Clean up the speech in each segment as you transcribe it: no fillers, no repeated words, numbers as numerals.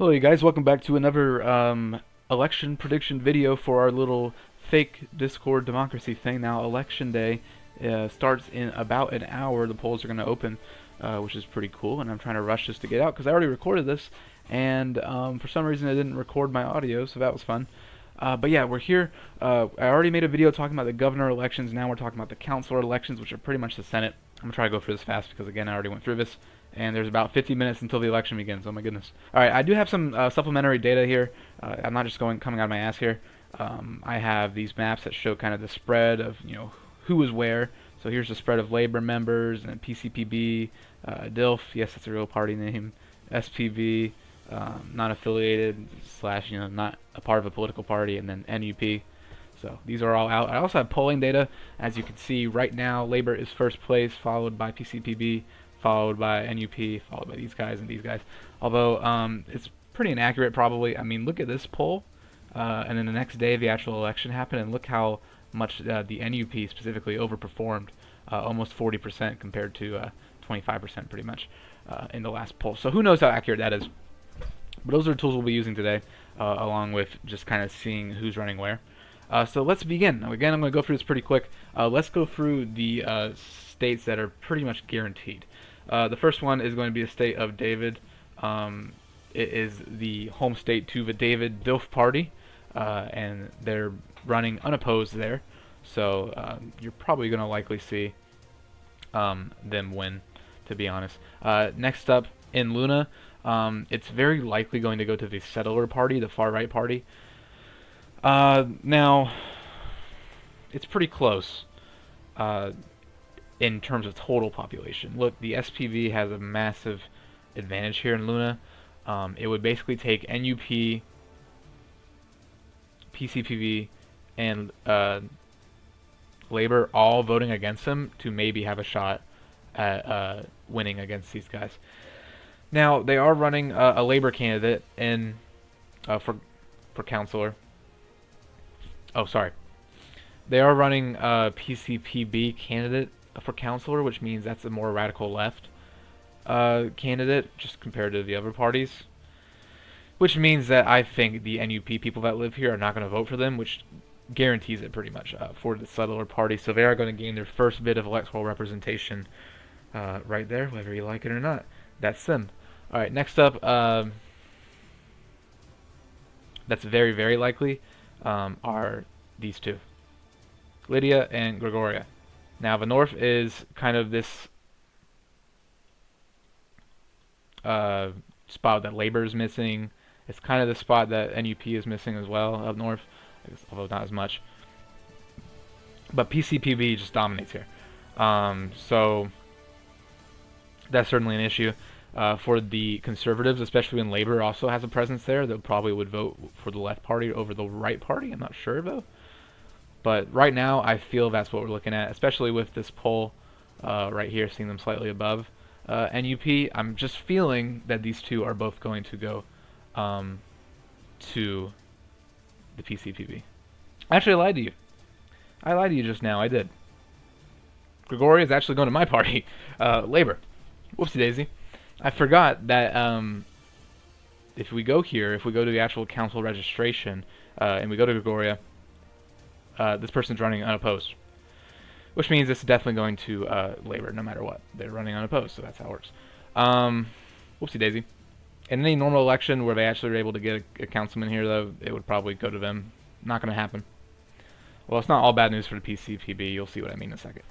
Hello, you guys. Welcome back to another election prediction video for our little fake Discord democracy thing. Now, election day starts in about an hour. The polls are going to open, which is pretty cool. And I'm trying to rush this to get out because I already recorded this, and for some reason I didn't record my audio, so that was fun. But yeah, we're here. I already made a video talking about the governor elections. Now we're talking about the councilor elections, which are pretty much the Senate. I'm gonna try to go through this fast because again, I already went through this, and there's about 50 minutes until the election begins. Oh my goodness! All right, I do have some supplementary data here. I'm not just coming out of my ass here. I have these maps that show kind of the spread of who is where. So here's the spread of labor members and PCPB, DILF. Yes, that's a real party name. SPV. Not affiliated slash not a part of a political party, and then NUP. So these are all out. I also have polling data. As you can see right now, Labor is first place, followed by PCPB, followed by NUP, followed by these guys and these guys. Although it's pretty inaccurate probably. I mean, look at this poll, and then the next day the actual election happened, and look how much the NUP specifically overperformed, almost 40% compared to 25% pretty much in the last poll. So who knows how accurate that is. But those are the tools we'll be using today, along with just kind of seeing who's running where. So let's begin. Now, again, I'm going to go through this pretty quick. Let's go through the states that are pretty much guaranteed. The first one is going to be the state of David. It is the home state to the David DILF party, and they're running unopposed there. So you're probably going to likely see them win, to be honest. Next up, in Luna, it's very likely going to go to the settler party, the far right party. Now, it's pretty close in terms of total population. Look, the SPV has a massive advantage here in Luna. It would basically take NUP, PCPV, and Labor all voting against him to maybe have a shot at winning against these guys. Now, they are running a Labor candidate in for councilor. Oh, sorry. They are running a PCPB candidate for councilor, which means that's a more radical left candidate, just compared to the other parties. Which means that I think the NUP people that live here are not going to vote for them, which guarantees it pretty much for the settler party. So they are going to gain their first bit of electoral representation right there, whether you like it or not. That's them. Alright, next up, that's very, very likely, are these two. Bletia and Gregoria. Now, the north is kind of this spot that Labor is missing. It's kind of the spot that NUP is missing as well up north, I guess, although not as much. But PCPB just dominates here. So that's certainly an issue. For the conservatives, especially when Labor also has a presence there, they probably would vote for the left party over the right party. I'm not sure, though. But right now, I feel that's what we're looking at, especially with this poll right here, seeing them slightly above NUP. I'm just feeling that these two are both going to go to the PCPB. Actually, I lied to you. I lied to you just now. I did. Gregoria is actually going to my party, Labor. Whoopsie daisy. I forgot that if we go here, if we go to the actual council registration, and we go to Gregoria, this person's running unopposed. Which means it's definitely going to Labor, no matter what. They're running unopposed, so that's how it works. Whoopsie daisy. In any normal election where they actually are able to get a councilman here, though, it would probably go to them. Not going to happen. Well, it's not all bad news for the PCPB. You'll see what I mean in a second.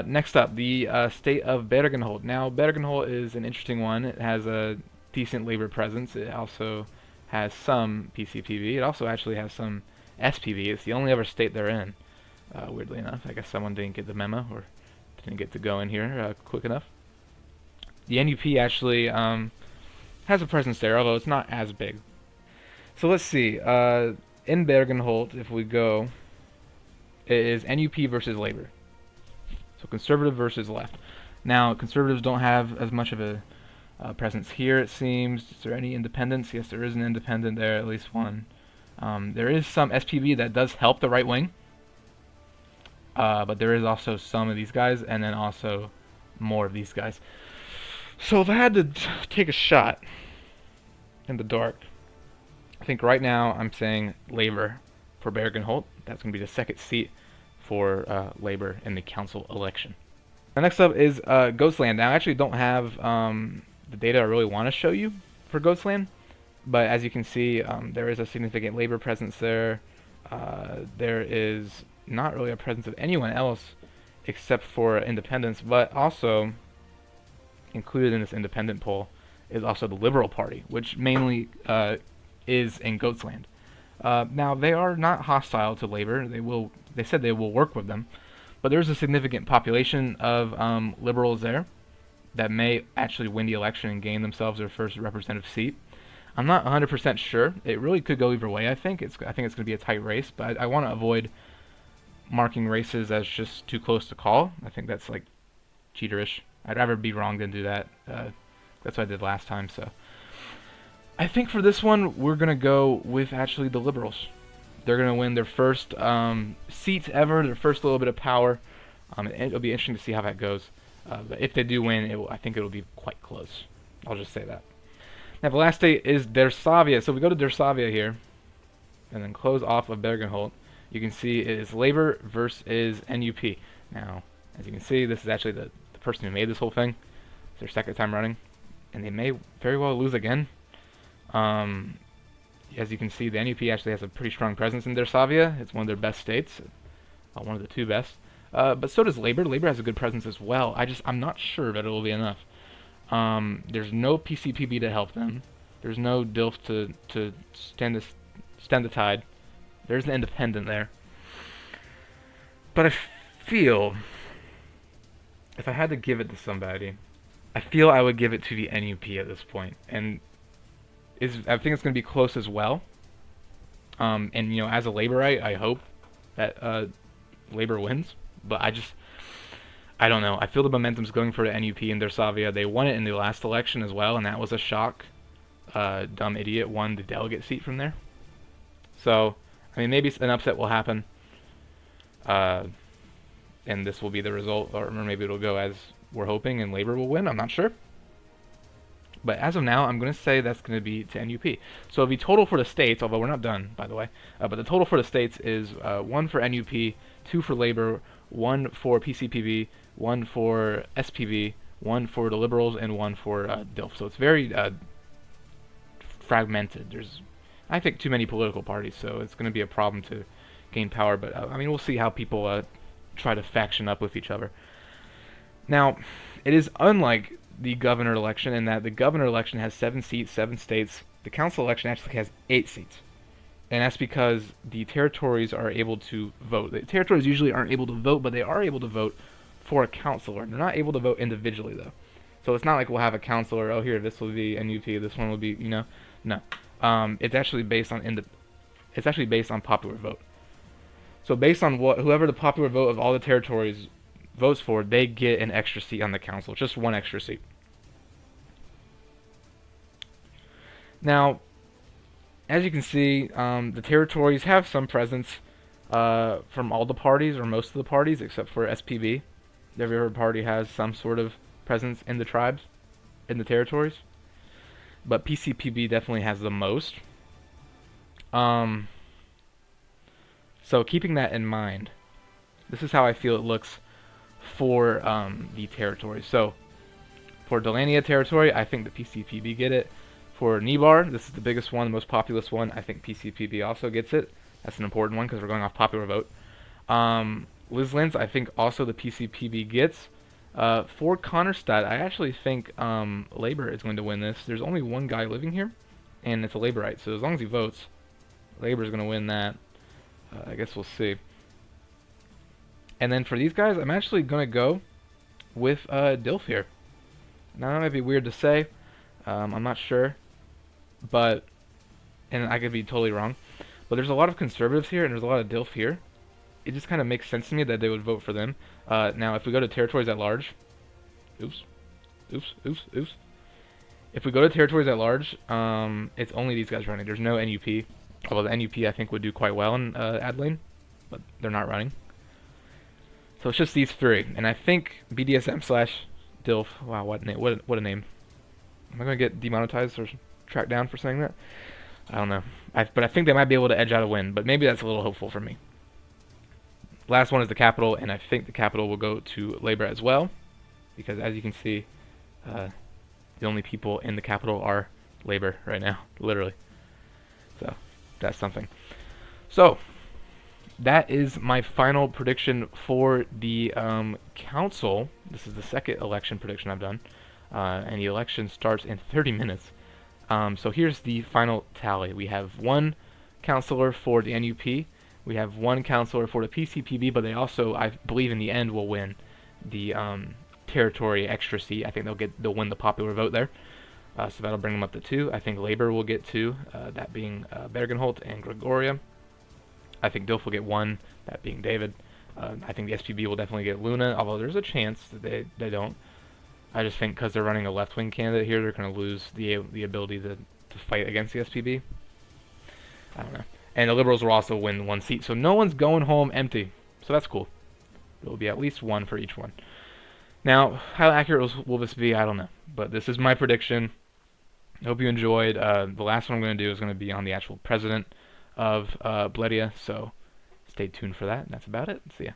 Next up, the state of Bergenholt. Now, Bergenholt is an interesting one. It has a decent Labor presence. It also has some PCPB. It also actually has some SPV. It's the only other state they're in, weirdly enough. I guess someone didn't get the memo or didn't get to go in here quick enough. The NUP actually has a presence there, although it's not as big. So let's see. In Bergenholt, if we go, it is NUP versus Labor. So conservative versus left. Now, conservatives don't have as much of a presence here, it seems. Is there any independents? Yes, there is an independent there, at least one. There is some SPV that does help the right wing. But there is also some of these guys, and then also more of these guys. So if I had to take a shot in the dark. I think right now I'm saying Labor for Bergen-Holt. That's going to be the second seat for Labor in the council election. Now, next up is Ghostland. Now, I actually don't have the data I really want to show you for Ghostland, but as you can see, there is a significant Labor presence there. There is not really a presence of anyone else except for independents, but also included in this independent poll is also the Liberal Party, which mainly is in Ghostland. Now, they are not hostile to Labor. They said they will work with them, but there's a significant population of liberals there that may actually win the election and gain themselves their first representative seat. I'm not 100% sure. It really could go either way. I think it's going to be a tight race, but I want to avoid marking races as just too close to call. I think that's like cheaterish. I'd rather be wrong than do that. That's what I did last time. So I think for this one, we're going to go with actually the Liberals. They're going to win their first seat ever, their first little bit of power. It'll be interesting to see how that goes. But if they do win, I think it'll be quite close. I'll just say that. Now, the last state is Dersavia. So we go to Dersavia here, and then close off of Bergen-Holt. You can see it is Labor versus NUP. Now, as you can see, this is actually the person who made this whole thing. It's their second time running, and they may very well lose again. As you can see, the NUP actually has a pretty strong presence in Dersavia. It's one of their best states, one of the two best. But so does Labor. Labor has a good presence as well. I'm not sure that it will be enough. There's no PCPB to help them. There's no DILF to stand the tide. There's an independent there. But I feel, if I had to give it to somebody, I feel I would give it to the NUP at this point. And I think it's going to be close as well. And as a Laborite, I hope that Labor wins. But I don't know. I feel the momentum's going for the NUP in Dersavia. They won it in the last election as well, and that was a shock. Dumb idiot won the delegate seat from there. So, I mean, maybe an upset will happen. And this will be the result, or maybe it'll go as we're hoping and Labor will win. I'm not sure. But as of now, I'm going to say that's going to be to NUP. So the total for the states, although we're not done, by the way, but the total for the states is 1 for NUP, 2 for Labor, 1 for PCPB, 1 for SPB, 1 for the Liberals, and 1 for DILF. So it's very fragmented. There's, I think, too many political parties, so it's going to be a problem to gain power. But I mean, we'll see how people try to faction up with each other. Now, it is unlike the governor election in that the governor election has 7 seats, 7 states. The council election actually has 8 seats. And that's because the territories are able to vote. The territories usually aren't able to vote, but they are able to vote for a councilor. They're not able to vote individually, though. So it's not like we'll have a councilor, oh, here, this will be NUP, this one will be, No. It's actually based on popular vote. So based on whoever the popular vote of all the territories votes for, they get an extra seat on the council, just 1 extra seat. Now, as you can see, the territories have some presence from all the parties, or most of the parties, except for SPB. Every other party has some sort of presence in the tribes, in the territories. But PCPB definitely has the most. So keeping that in mind, this is how I feel it looks for the territories. So for Delania territory, I think the PCPB get it. For Nibar, this is the biggest one, the most populous one. I think PCPB also gets it. That's an important one because we're going off popular vote. Lislands, I think also the PCPB gets. For Connerstadt, I actually think Labor is going to win this. There's only one guy living here, and it's a Laborite. So as long as he votes, Labor is going to win that. I guess we'll see. And then for these guys, I'm actually going to go with DILF here. Now, that might be weird to say. I'm not sure. But, and I could be totally wrong, but there's a lot of conservatives here and there's a lot of DILF here. It just kind of makes sense to me that they would vote for them. Now, if we go to territories at large, if we go to territories at large, it's only these guys running. There's no NUP, although the NUP I think would do quite well in Adelaide, but they're not running. So it's just these 3, and I think BDSM/DILF. Wow, what a name! Am I gonna get demonetized or tracked down for saying that. I don't know. But I think they might be able to edge out a win, but maybe that's a little hopeful for me. Last one is the capital, and I think the capital will go to Labour as well, because as you can see, the only people in the capital are Labour right now, literally. So that's something. So that is my final prediction for the council. This is the second election prediction I've done, and the election starts in 30 minutes. So here's the final tally. We have one councillor for the NUP. We have one councillor for the PCPB, but they also, I believe, in the end will win the territory extra seat. I think they'll win the popular vote there. So that'll bring them up to 2. I think Labour will get 2, that being Bergenholt and Gregoria. I think Dilf will get 1, that being David. I think the SPB will definitely get Luna, although there's a chance that they don't. I just think because they're running a left-wing candidate here, they're going to lose the ability to fight against the SPB. I don't know. And the Liberals will also win 1 seat, so no one's going home empty. So that's cool. There will be at least 1 for each one. Now, how accurate will this be? I don't know. But this is my prediction. I hope you enjoyed. The last one I'm going to do is going to be on the actual president of Bletia, so stay tuned for that. That's about it. See ya.